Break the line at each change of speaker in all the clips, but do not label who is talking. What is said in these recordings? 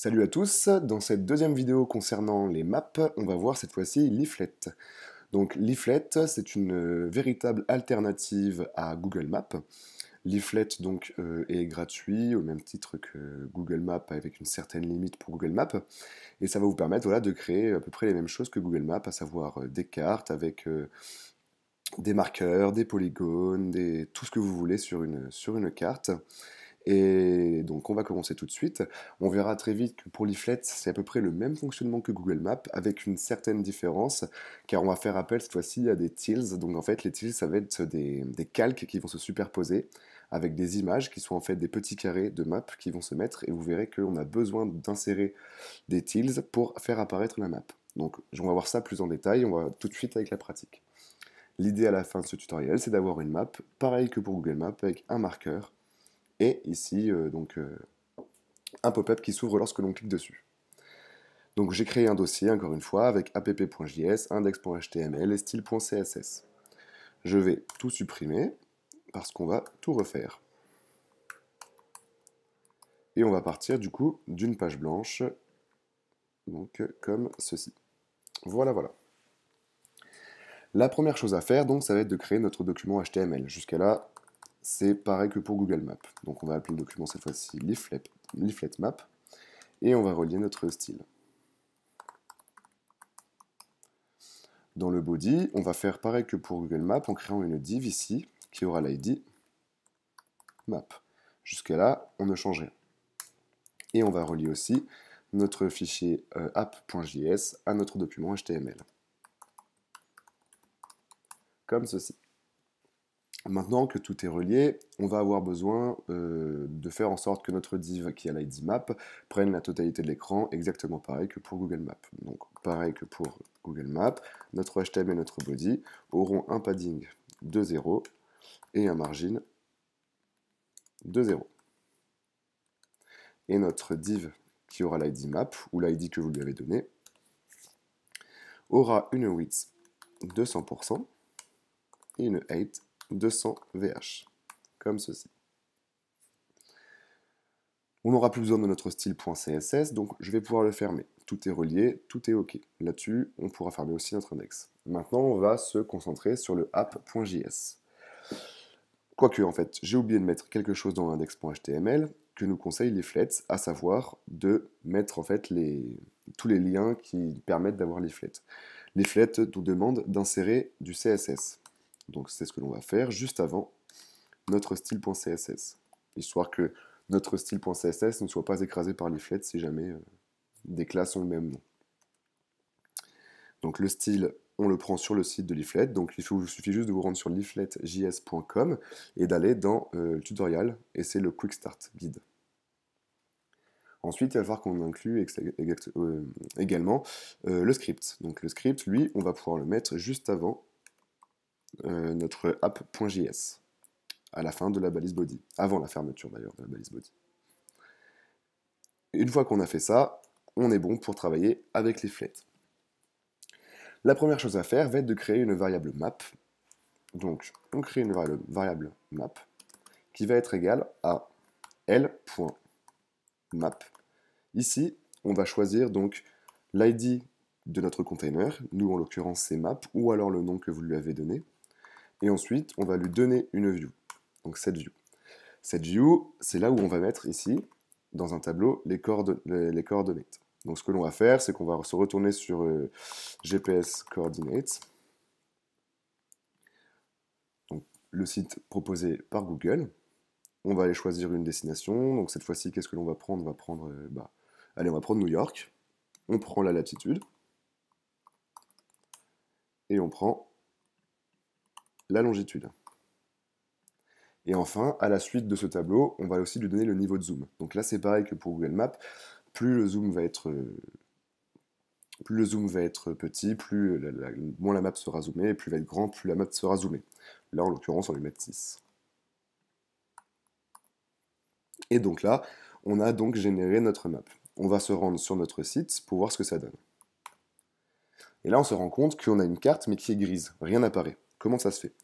Salut à tous, dans cette deuxième vidéo concernant les maps, on va voir cette fois-ci Leaflet. Donc Leaflet, c'est une véritable alternative à Google Maps. Leaflet donc est gratuit au même titre que Google Maps avec une certaine limite pour Google Maps et ça va vous permettre voilà, de créer à peu près les mêmes choses que Google Maps, à savoir des cartes avec des marqueurs, des polygones, tout ce que vous voulez sur une carte. Et donc on va commencer tout de suite. On verra très vite que pour Leaflet, c'est à peu près le même fonctionnement que Google Maps, avec une certaine différence, car on va faire appel cette fois-ci à des tiles. Donc en fait, les tiles, ça va être des calques qui vont se superposer, avec des images qui sont en fait des petits carrés de map qui vont se mettre, et vous verrez qu'on a besoin d'insérer des tiles pour faire apparaître la map. Donc on va voir ça plus en détail, on va tout de suite avec la pratique. L'idée à la fin de ce tutoriel, c'est d'avoir une map, pareil que pour Google Maps, avec un marqueur, et ici, un pop-up qui s'ouvre lorsque l'on clique dessus. Donc j'ai créé un dossier, encore une fois, avec app.js, index.html et style.css. Je vais tout supprimer, parce qu'on va tout refaire. Et on va partir, du coup, d'une page blanche, donc comme ceci. Voilà, voilà. La première chose à faire, donc, ça va être de créer notre document HTML. Jusqu'à là, c'est pareil que pour Google Maps. Donc on va appeler le document cette fois-ci Leaflet Map, et on va relier notre style. Dans le body, on va faire pareil que pour Google Maps en créant une div ici qui aura l'id map. Jusqu'à là, on ne change rien. Et on va relier aussi notre fichier app.js à notre document HTML. Comme ceci. Maintenant que tout est relié, on va avoir besoin de faire en sorte que notre div qui a l'id map prenne la totalité de l'écran, exactement pareil que pour Google Maps. Donc pareil que pour Google Maps, notre HTML et notre body auront un padding de 0 et un margin de 0. Et notre div qui aura l'id map, ou l'id que vous lui avez donné, aura une width de 100% et une height de 100 VH, comme ceci. On n'aura plus besoin de notre style.css, donc je vais pouvoir le fermer. Tout est relié, tout est OK. Là-dessus, on pourra fermer aussi notre index. Maintenant, on va se concentrer sur le app.js. Quoique, en fait, j'ai oublié de mettre quelque chose dans l'index.html que nous conseille Leaflet, à savoir de mettre en fait tous les liens qui permettent d'avoir Leaflet. Leaflet nous demande d'insérer du CSS. Donc c'est ce que l'on va faire juste avant notre style.css, histoire que notre style.css ne soit pas écrasé par Leaflet si jamais des classes ont le même nom. Donc le style, on le prend sur le site de Leaflet, donc il suffit juste de vous rendre sur leafletjs.com et d'aller dans le tutoriel, et c'est le Quick Start Guide. Ensuite, il va falloir qu'on inclue également le script. Donc le script, lui, on va pouvoir le mettre juste avant notre app.js, à la fin de la balise body, avant la fermeture d'ailleurs de la balise body. Une fois qu'on a fait ça, on est bon pour travailler avec Leaflet. La première chose à faire va être de créer une variable map. Donc, on crée une variable map qui va être égale à l.map. Ici, on va choisir donc l'id de notre container, nous en l'occurrence c'est map, ou alors le nom que vous lui avez donné. Et ensuite, on va lui donner une view, donc cette view. Cette view, c'est là où on va mettre ici, dans un tableau, les coordonnées. Donc ce que l'on va faire, c'est qu'on va se retourner sur GPS Coordinates, donc le site proposé par Google. On va aller choisir une destination. Donc cette fois-ci, qu'est-ce que l'on va prendre? On va prendre, allez, on va prendre New York. On prend la latitude. Et on prend la longitude. Et enfin, à la suite de ce tableau, on va aussi lui donner le niveau de zoom. Donc là, c'est pareil que pour Google Maps. Plus le zoom va être petit, moins la map sera zoomée, et plus il va être grand, plus la map sera zoomée. Là, en l'occurrence, on va lui mettre 6. Et donc là, on a donc généré notre map. On va se rendre sur notre site pour voir ce que ça donne. Et là, on se rend compte qu'on a une carte, mais qui est grise. Rien n'apparaît. Comment ça se fait?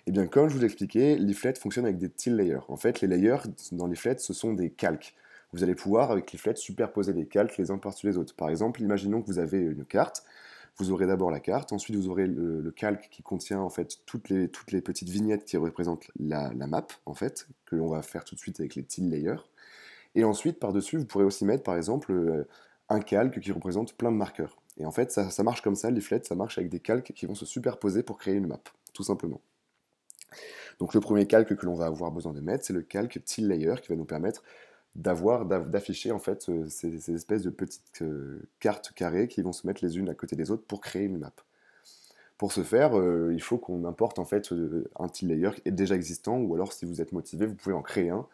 Eh bien, comme je vous l'ai expliqué, Leaflet fonctionne avec des tile layers. En fait, les layers dans Leaflet, ce sont des calques. vous allez pouvoir, avec Leaflet, superposer des calques les uns par-dessus les autres. Par exemple, imaginons que vous avez une carte, vous aurez d'abord la carte, ensuite vous aurez le calque qui contient en fait toutes les petites vignettes qui représentent la map, en fait, que l'on va faire tout de suite avec les till layers. Et ensuite, par-dessus, vous pourrez aussi mettre, par exemple, un calque qui représente plein de marqueurs. Et en fait, ça marche comme ça, Leaflet, ça marche avec des calques qui vont se superposer pour créer une map, tout simplement. Donc le premier calque que l'on va avoir besoin de mettre, c'est le calque till layer qui va nous permettre d'afficher en fait ces espèces de petites cartes carrées qui vont se mettre les unes à côté des autres pour créer une map. Pour ce faire, il faut qu'on importe en fait un till layer qui est déjà existant, ou alors si vous êtes motivé, vous pouvez en créer un.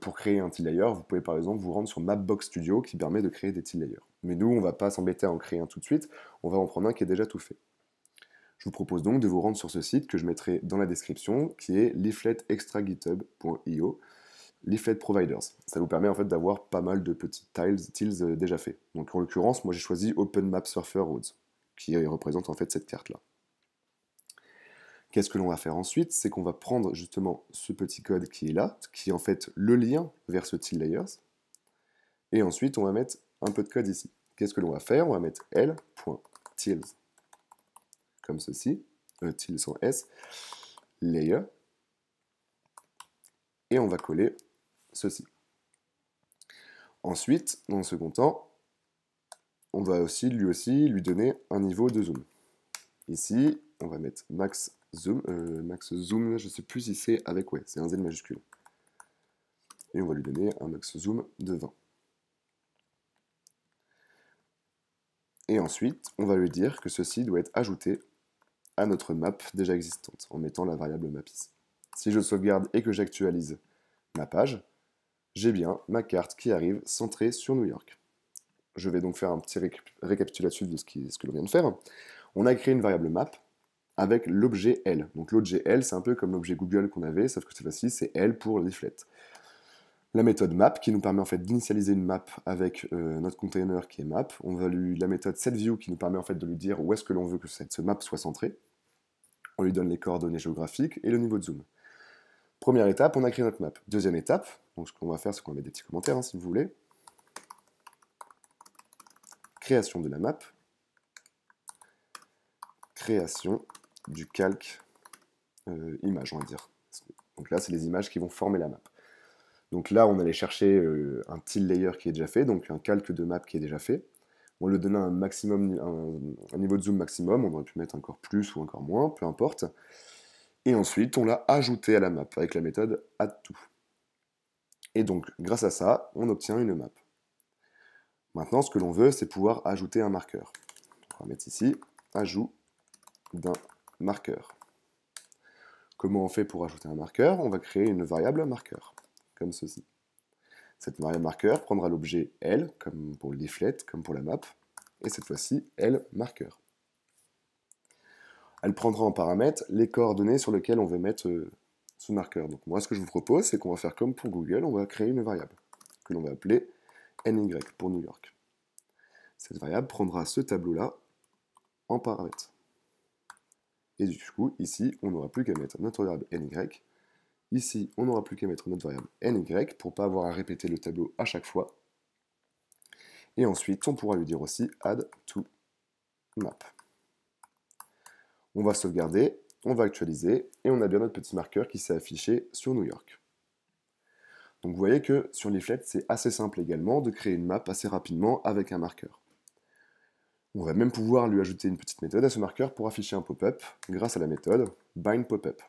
Pour créer un till layer, vous pouvez par exemple vous rendre sur Mapbox Studio qui permet de créer des till layers. Mais nous, on ne va pas s'embêter à en créer un tout de suite, on va en prendre un qui est déjà tout fait. Je vous propose donc de vous rendre sur ce site que je mettrai dans la description, qui est leafletextragithub.io, Leaflet Providers. Ça vous permet en fait d'avoir pas mal de petits tills déjà faits. Donc en l'occurrence, moi j'ai choisi OpenMapSurfer Roads, qui représente en fait cette carte-là. Qu'est-ce que l'on va faire ensuite? C'est qu'on va prendre justement ce petit code qui est là, qui est en fait le lien vers ce till layers, et ensuite on va mettre un peu de code ici. Qu'est-ce que l'on va faire? On va mettre l.tills, comme ceci, till sans s, layer, et on va coller ceci. Ensuite, dans le second temps, on va aussi lui donner un niveau de zoom. Ici, on va mettre max zoom, je ne sais plus si c'est avec, ouais, c'est un Z majuscule. Et on va lui donner un max zoom de 20. Et ensuite, on va lui dire que ceci doit être ajouté à notre map déjà existante, en mettant la variable map ici. Si je sauvegarde et que j'actualise ma page, j'ai bien ma carte qui arrive centrée sur New York. Je vais donc faire un petit récapitulatif de ce que l'on vient de faire. On a créé une variable map avec l'objet L. Donc l'objet L, c'est un peu comme l'objet Google qu'on avait, sauf que cette fois-ci, c'est L pour Leaflet. La méthode map qui nous permet en fait d'initialiser une map avec notre container qui est map. On va la méthode setView qui nous permet en fait de lui dire où est-ce que l'on veut que cette map soit centrée. On lui donne les coordonnées géographiques et le niveau de zoom. Première étape, on a créé notre map. Deuxième étape, donc ce qu'on va faire, c'est qu'on va mettre des petits commentaires si vous voulez. Création de la map. Création du calque image, on va dire. Donc là, c'est les images qui vont former la map. Donc là, on allait chercher un till layer qui est déjà fait, donc un calque de map qui est déjà fait. On lui donnait un niveau de zoom maximum, on aurait pu mettre encore plus ou encore moins, peu importe. Et ensuite, on l'a ajouté à la map avec la méthode addTo. Et donc, grâce à ça, on obtient une map. Maintenant, ce que l'on veut, c'est pouvoir ajouter un marqueur. On va mettre ici, ajout d'un marqueur. Comment on fait pour ajouter un marqueur? On va créer une variable marqueur, comme ceci. Cette variable marqueur prendra l'objet L, comme pour le leaflet, comme pour la map, et cette fois-ci, L marqueur. Elle prendra en paramètre les coordonnées sur lesquelles on veut mettre ce marqueur. Donc moi, ce que je vous propose, c'est qu'on va faire comme pour Google, on va créer une variable, que l'on va appeler NY pour New York. Cette variable prendra ce tableau-là en paramètre. Et du coup, ici, on n'aura plus qu'à mettre notre variable NY. Ici, on n'aura plus qu'à mettre notre variable NY pour ne pas avoir à répéter le tableau à chaque fois. Et ensuite, on pourra lui dire aussi add to map. On va sauvegarder, on va actualiser, et on a bien notre petit marqueur qui s'est affiché sur New York. Donc vous voyez que sur Leaflet, c'est assez simple également de créer une map assez rapidement avec un marqueur. On va même pouvoir lui ajouter une petite méthode à ce marqueur pour afficher un pop-up grâce à la méthode bindPopUp.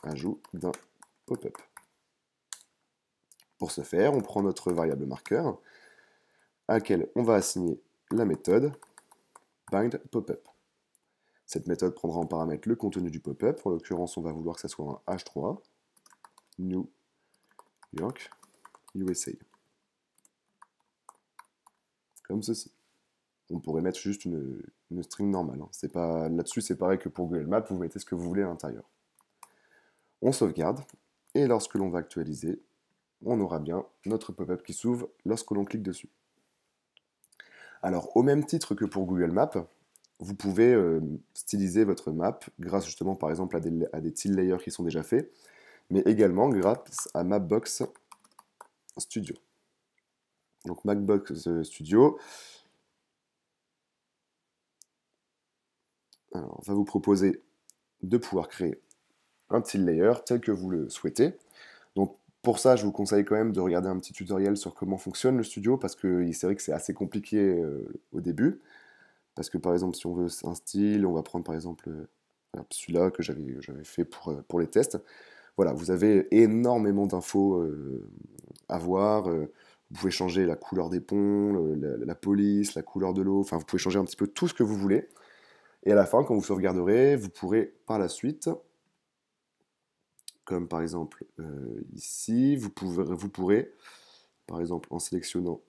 Ajout d'un pop-up. Pour ce faire, on prend notre variable marqueur à laquelle on va assigner la méthode bindPopUp. Cette méthode prendra en paramètre le contenu du pop-up. En l'occurrence, on va vouloir que ça soit un H3, New York, USA. Comme ceci. On pourrait mettre juste une string normale. Là-dessus, c'est pareil que pour Google Maps, vous mettez ce que vous voulez à l'intérieur. On sauvegarde, et lorsque l'on va actualiser, on aura bien notre pop-up qui s'ouvre lorsque l'on clique dessus. Alors, au même titre que pour Google Maps, vous pouvez styliser votre map grâce justement par exemple à des till layers qui sont déjà faits, mais également grâce à Mapbox Studio. donc Macbox Studio, alors, va vous proposer de pouvoir créer un style layer tel que vous le souhaitez. Donc pour ça, je vous conseille quand même de regarder un petit tutoriel sur comment fonctionne le studio, parce que c'est vrai que c'est assez compliqué au début. Parce que par exemple, si on veut un style, on va prendre par exemple celui-là que j'avais fait pour les tests. Voilà, vous avez énormément d'infos à voir. Vous pouvez changer la couleur des ponts, la police, la couleur de l'eau. Enfin, vous pouvez changer un petit peu tout ce que vous voulez. Et à la fin, quand vous sauvegarderez, vous pourrez par la suite, comme par exemple ici, vous pourrez, par exemple en sélectionnant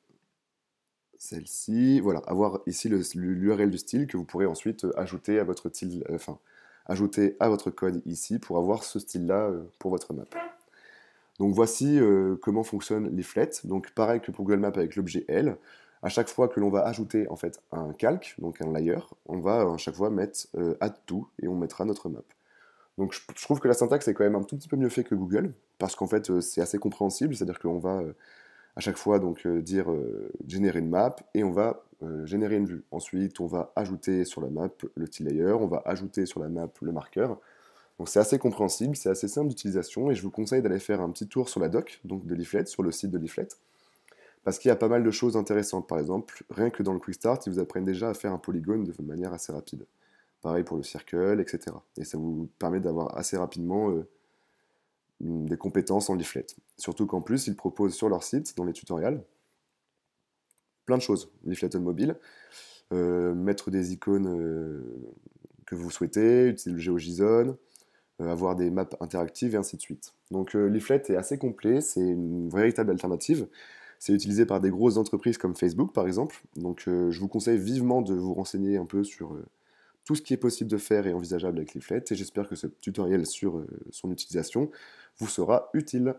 celle-ci, voilà, avoir ici l'URL du style que vous pourrez ensuite ajouter à votre style, ajouter à votre code ici pour avoir ce style-là pour votre map. Donc voici comment fonctionne Leaflet. Donc pareil que pour Google Maps avec l'objet L, à chaque fois que l'on va ajouter en fait un calque, donc un layer, on va à chaque fois mettre add to et on mettra notre map. Donc je trouve que la syntaxe est quand même un tout petit peu mieux fait que Google, parce qu'en fait c'est assez compréhensible, c'est-à-dire qu'on va à chaque fois donc dire générer une map et on va générer une vue. Ensuite on va ajouter sur la map le style layer, on va ajouter sur la map le marqueur. Donc c'est assez compréhensible, c'est assez simple d'utilisation et je vous conseille d'aller faire un petit tour sur la doc donc de Leaflet, sur le site de Leaflet, parce qu'il y a pas mal de choses intéressantes. Par exemple, rien que dans le Quick Start, ils vous apprennent déjà à faire un polygone de manière assez rapide. Pareil pour le circle, etc. Et ça vous permet d'avoir assez rapidement des compétences en Leaflet. Surtout qu'en plus, ils proposent sur leur site, dans les tutoriels, plein de choses. Leaflet on mobile, mettre des icônes que vous souhaitez, utiliser le GeoJSON, avoir des maps interactives et ainsi de suite. Donc Leaflet est assez complet, c'est une véritable alternative. C'est utilisé par des grosses entreprises comme Facebook par exemple. Donc je vous conseille vivement de vous renseigner un peu sur tout ce qui est possible de faire et envisageable avec Leaflet. Et j'espère que ce tutoriel sur son utilisation vous sera utile.